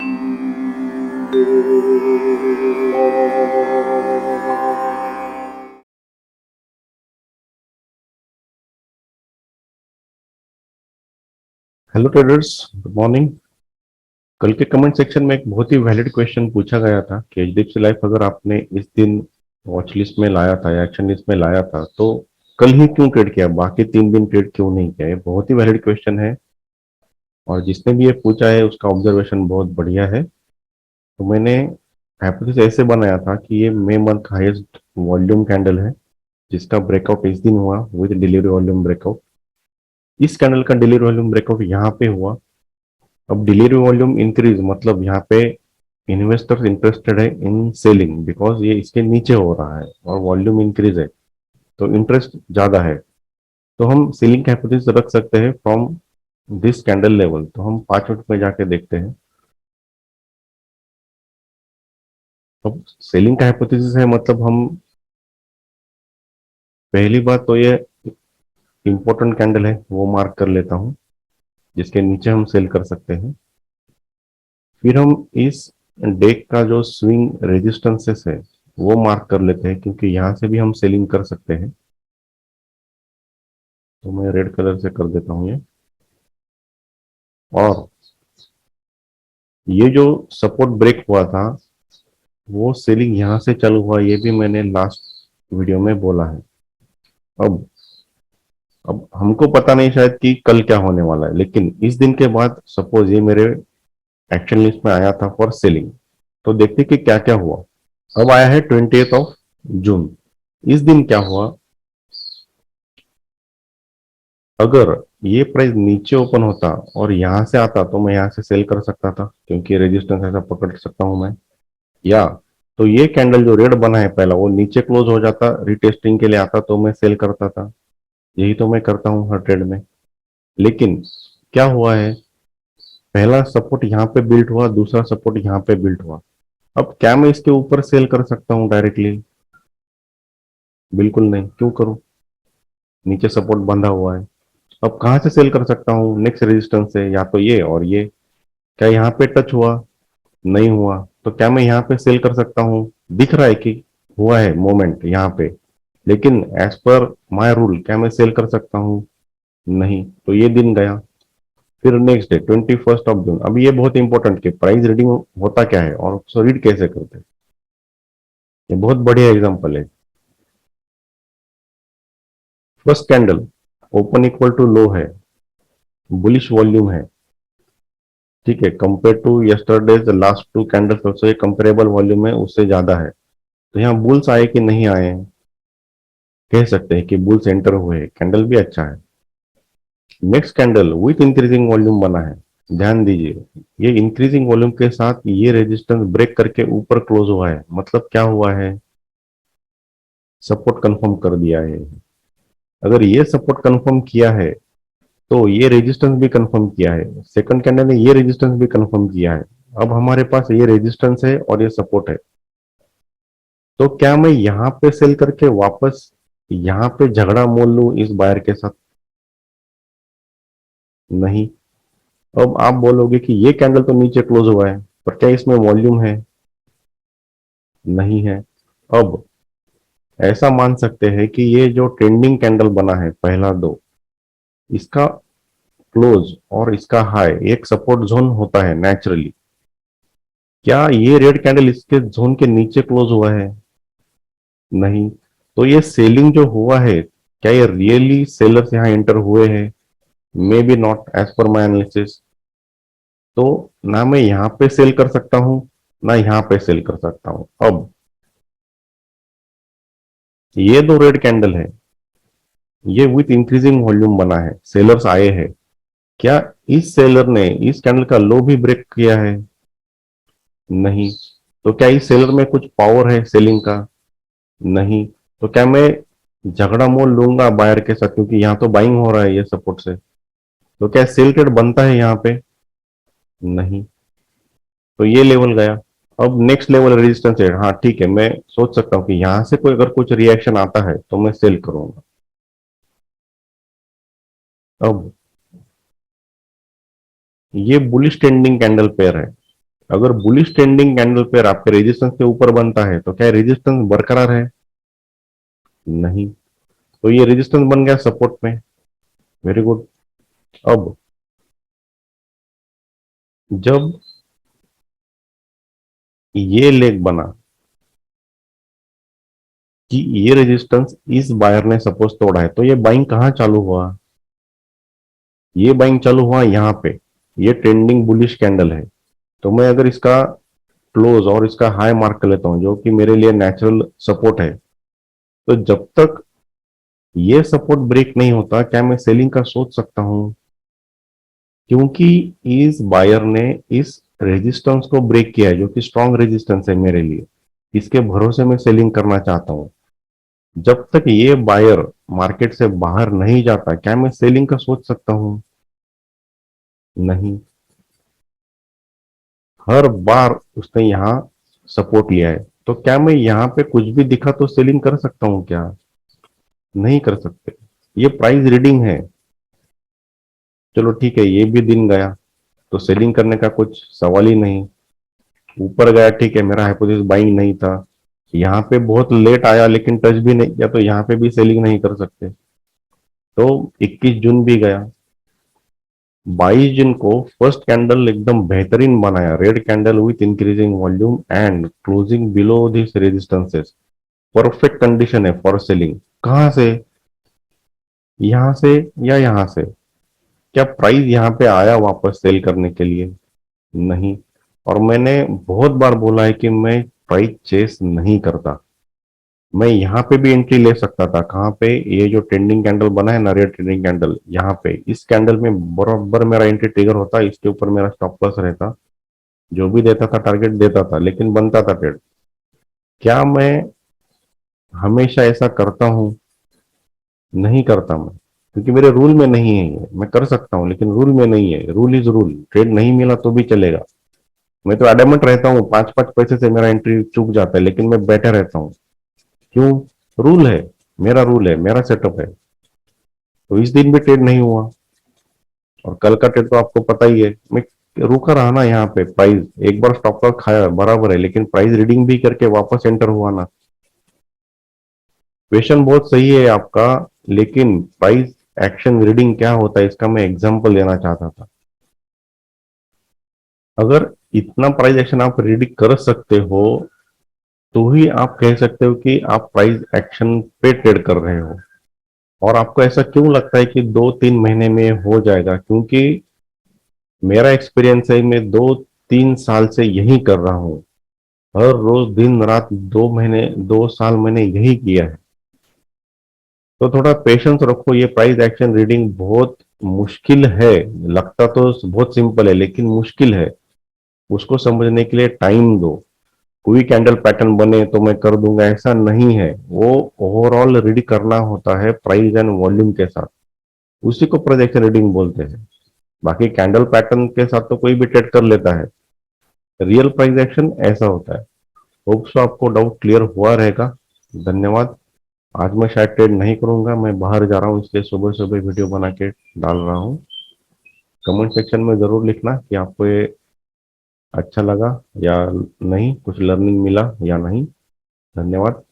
Hello traders, good morning. कल के comment section में एक बहुत ही वैलिड क्वेश्चन पूछा गया था कि एचडीएफसी लाइफ अगर आपने इस दिन वॉच लिस्ट में लाया था या एक्शन लिस्ट में लाया था तो कल ही क्यों ट्रेड किया, बाकी 3 दिन ट्रेड क्यों नहीं किया। ये बहुत ही वैलिड क्वेश्चन है और जिसने भी ये पूछा है उसका ऑब्जर्वेशन बहुत बढ़िया है। तो मैंने हाइपोथेसिस ऐसे बनाया था कि ये मई मंथ हाईएस्ट वॉल्यूम कैंडल है जिसका ब्रेकआउट इस दिन हुआ विद डिलीवरी वॉल्यूम ब्रेकआउट। इस कैंडल का डिलीवरी वॉल्यूम ब्रेकआउट यहाँ पे हुआ। अब डिलीवरी वॉल्यूम इंक्रीज मतलब यहाँ पे इन्वेस्टर्स इंटरेस्टेड है इन सेलिंग बिकॉज ये इसके नीचे हो रहा है और वॉल्यूम इंक्रीज है तो इंटरेस्ट ज्यादा है। तो हम सेलिंग का हाइपोथेसिस रख सकते हैं फ्रॉम दिस कैंडल लेवल। तो हम 5 मिनट में जाके देखते हैं। अब सेलिंग का हाइपोथेसिस है मतलब हम पहली बात तो ये इंपॉर्टेंट कैंडल है वो मार्क कर लेता हूँ जिसके नीचे हम सेल कर सकते हैं। फिर हम इस डेक का जो स्विंग रेजिस्टेंसेस है वो मार्क कर लेते हैं क्योंकि यहां से भी हम सेलिंग कर सकते हैं। तो मैं रेड कलर से कर देता हूं ये। और ये जो सपोर्ट ब्रेक हुआ था वो सेलिंग यहां से चालू हुआ, ये भी मैंने लास्ट वीडियो में बोला है। अब अब हमको पता नहीं शायद कि कल क्या होने वाला है, लेकिन इस दिन के बाद सपोज ये मेरे एक्शन लिस्ट में आया था फॉर सेलिंग तो देखते कि क्या क्या हुआ। अब आया है 20 जून। इस दिन क्या हुआ, अगर ये प्राइस नीचे ओपन होता और यहां से आता तो मैं यहां से सेल कर सकता था क्योंकि रेजिस्टेंस ऐसा पकड़ सकता हूं मैं। या तो ये कैंडल जो रेड बना है पहला वो नीचे क्लोज हो जाता, रिटेस्टिंग के लिए आता तो मैं सेल करता था। यही तो मैं करता हूँ हर ट्रेड में। लेकिन क्या हुआ है, पहला सपोर्ट यहाँ पे बिल्ट हुआ, दूसरा सपोर्ट यहाँ पे बिल्ट हुआ। अब क्या मैं इसके ऊपर सेल कर सकता हूँ डायरेक्टली? बिल्कुल नहीं। क्यों करूं? नीचे सपोर्ट बंधा हुआ है। अब कहां से सेल कर सकता हूँ? नेक्स्ट रेजिस्टेंस है या तो ये और ये। क्या यहाँ पे टच हुआ? नहीं हुआ। तो क्या मैं यहाँ पे सेल कर सकता हूँ? दिख रहा है कि हुआ है मोमेंट यहाँ पे, लेकिन एज पर माय रूल क्या मैं सेल कर सकता हूँ? नहीं। तो ये दिन गया। फिर नेक्स्ट डे 21 जून। अब ये बहुत इंपॉर्टेंट कि प्राइस रीडिंग होता क्या है और उसको रीड कैसे करते हैं। ये बहुत बढ़िया एग्जांपल है। First candle open equal to low है, बुलिश वॉल्यूम है। ठीक है, compare to yesterday's last two candles also ये कंपेरेबल वॉल्यूम है, उससे ज्यादा है। तो यहाँ बुल्स आए कि नहीं आए? कह सकते हैं कि बुल्स एंटर हुए, कैंडल भी अच्छा है। Next candle with increasing volume बना है। ध्यान दीजिए, ये इंक्रीजिंग वॉल्यूम के साथ ये रेजिस्टेंस ब्रेक करके ऊपर क्लोज हुआ है, मतलब क्या हुआ है? सपोर्ट कंफर्म कर दिया है। अगर ये सपोर्ट कंफर्म किया है तो ये रेजिस्टेंस भी कंफर्म किया है, सेकंड कैंडल ने ये रेजिस्टेंस भी कंफर्म किया है। अब हमारे पास ये रेजिस्टेंस है और ये सपोर्ट है। तो क्या मैं यहां पे सेल करके वापस यहां पे झगड़ा मोल लूं इस बायर के साथ? नहीं। अब आप बोलोगे कि ये कैंडल तो नीचे क्लोज हुआ है, पर क्या इसमें वॉल्यूम है? नहीं है। अब ऐसा मान सकते हैं कि ये जो ट्रेंडिंग कैंडल बना है पहला दो, इसका क्लोज और इसका हाई एक सपोर्ट जोन होता है नेचुरली। क्या ये रेड कैंडल इसके जोन के नीचे क्लोज हुआ है? नहीं। तो ये सेलिंग जो हुआ है, क्या ये रियली सेलर्स यहाँ एंटर हुए हैं? May be not as per my analysis. तो ना मैं यहाँ पे सेल कर सकता हूँ ना यहाँ पे सेल कर सकता हूँ। अब ये दो रेड कैंडल है, ये विथ इंक्रीजिंग वॉल्यूम बना है, सेलर्स आए हैं। क्या इस सेलर ने इस कैंडल का लो भी ब्रेक किया है? नहीं। तो क्या इस सेलर में कुछ पावर है सेलिंग का? नहीं। तो क्या मैं झगड़ा मोल लूंगा बायर के साथ क्योंकि यहाँ तो बाइंग हो रहा है ये सपोर्ट से? तो क्या सेल ट्रेड बनता है यहाँ पे? नहीं। तो ये लेवल गया। अब नेक्स्ट लेवल रेजिस्टेंस है। हाँ ठीक है, मैं सोच सकता हूँ कि यहां से कोई अगर कुछ रिएक्शन आता है तो मैं सेल करूंगा। अब ये बुलिश ट्रेंडिंग कैंडल पेयर है। अगर बुलिश ट्रेंडिंग कैंडल पेयर आपके रेजिस्टेंस के ऊपर बनता है तो क्या रेजिस्टेंस बरकरार है? नहीं। तो ये रेजिस्टेंस बन गया सपोर्ट में। Very good. अब जब ये लेग बना कि ये रेजिस्टेंस इस बायर ने सपोज तोड़ा है, तो ये बाइंग कहां चालू हुआ? ये बाइंग चालू हुआ यहां पे। ये ट्रेंडिंग बुलिश कैंडल है। तो मैं अगर इसका क्लोज और इसका हाई मार्क कर लेता हूं, जो कि मेरे लिए नेचुरल सपोर्ट है, तो जब तक ये सपोर्ट ब्रेक नहीं होता, क्या मैं सेलिंग का सोच सकता हूं? क्योंकि इस बायर ने इस रेजिस्टेंस को ब्रेक किया है, जो कि स्ट्रॉन्ग रेजिस्टेंस है मेरे लिए। इसके भरोसे मैं सेलिंग करना चाहता हूं। जब तक ये बायर मार्केट से बाहर नहीं जाता, क्या मैं सेलिंग का सोच सकता हूं? नहीं। हर बार उसने यहां सपोर्ट लिया है, तो क्या मैं यहां पे कुछ भी दिखा तो सेलिंग कर सकता हूं क्या? नहीं कर सकते। ये प्राइस रीडिंग है। चलो ठीक है, ये भी दिन गया तो सेलिंग करने का कुछ सवाल ही नहीं। ऊपर गया, ठीक है, मेरा हाइपोथेसिस बाइंग नहीं था। यहाँ पे बहुत लेट आया लेकिन टच भी नहीं किया, तो यहाँ पे भी सेलिंग नहीं कर सकते। तो 21 जून भी गया। 22 जून को फर्स्ट कैंडल एकदम बेहतरीन बनाया, red candle with increasing volume and closing below this resistances. Perfect condition है फॉर सेलिंग। कहां से? यहां से या यहां से? क्या प्राइस यहाँ पे आया वापस सेल करने के लिए? नहीं। और मैंने बहुत बार बोला है कि मैं प्राइस चेस नहीं करता। मैं यहाँ पे भी एंट्री ले सकता था। कहाँ पे? ये जो ट्रेंडिंग कैंडल बना है ना, रेड ट्रेंडिंग कैंडल, यहाँ पे इस कैंडल में बराबर मेरा एंट्री ट्रिगर होता, इसके ऊपर मेरा स्टॉप लॉस रहता, जो भी देता था टारगेट देता था, लेकिन बनता था ट्रेड। क्या मैं हमेशा ऐसा करता हूं? नहीं करता मैं, क्योंकि मेरे रूल में नहीं है ये। मैं कर सकता हूँ लेकिन रूल में नहीं है। Rule is rule. ट्रेड नहीं मिला तो भी चलेगा। मैं तो एडमेंट रहता हूँ, 5-5 पैसे से मेरा एंट्री चूक जाता है, लेकिन मैं बैठे रहता हूँ। क्यों? रूल है। मेरा रूल है, मेरा सेटअप है। तो इस दिन भी ट्रेड नहीं हुआ। और कल का ट्रेड तो आपको पता ही है। मैं रुका रहा ना यहाँ पे, प्राइस एक बार स्टॉप लॉस खाया बराबर है, लेकिन प्राइस रीडिंग भी करके वापस एंटर हुआ ना। क्वेश्चन बहुत सही है आपका, लेकिन प्राइस एक्शन रीडिंग क्या होता है इसका मैं एग्जांपल देना चाहता था। अगर इतना प्राइस एक्शन आप रीडिंग कर सकते हो, तो ही आप कह सकते हो कि आप प्राइस एक्शन पे ट्रेड कर रहे हो। और आपको ऐसा क्यों लगता है कि 2-3 महीने में हो जाएगा? क्योंकि मेरा एक्सपीरियंस है, मैं 2-3 साल से यही कर रहा हूँ। हर रोज दिन रात 2 महीने 2 साल मैंने यही किया है। तो थोड़ा पेशेंस रखो। ये प्राइस एक्शन रीडिंग बहुत मुश्किल है। लगता तो बहुत सिंपल है लेकिन मुश्किल है। उसको समझने के लिए टाइम दो। कोई कैंडल पैटर्न बने तो मैं कर दूंगा, ऐसा नहीं है। वो ओवरऑल रीड करना होता है प्राइस एंड वॉल्यूम के साथ। उसी को प्राइस एक्शन रीडिंग बोलते हैं। बाकी कैंडल पैटर्न के साथ तो कोई भी ट्रेड कर लेता है। रियल प्राइस एक्शन ऐसा होता है। होप सो आपको डाउट क्लियर हुआ रहेगा। धन्यवाद। आज मैं शायद ट्रेड नहीं करूंगा, मैं बाहर जा रहा हूँ, इसलिए सुबह सुबह वीडियो बना के डाल रहा हूँ। कमेंट सेक्शन में जरूर लिखना कि आपको ये अच्छा लगा या नहीं, कुछ लर्निंग मिला या नहीं। धन्यवाद।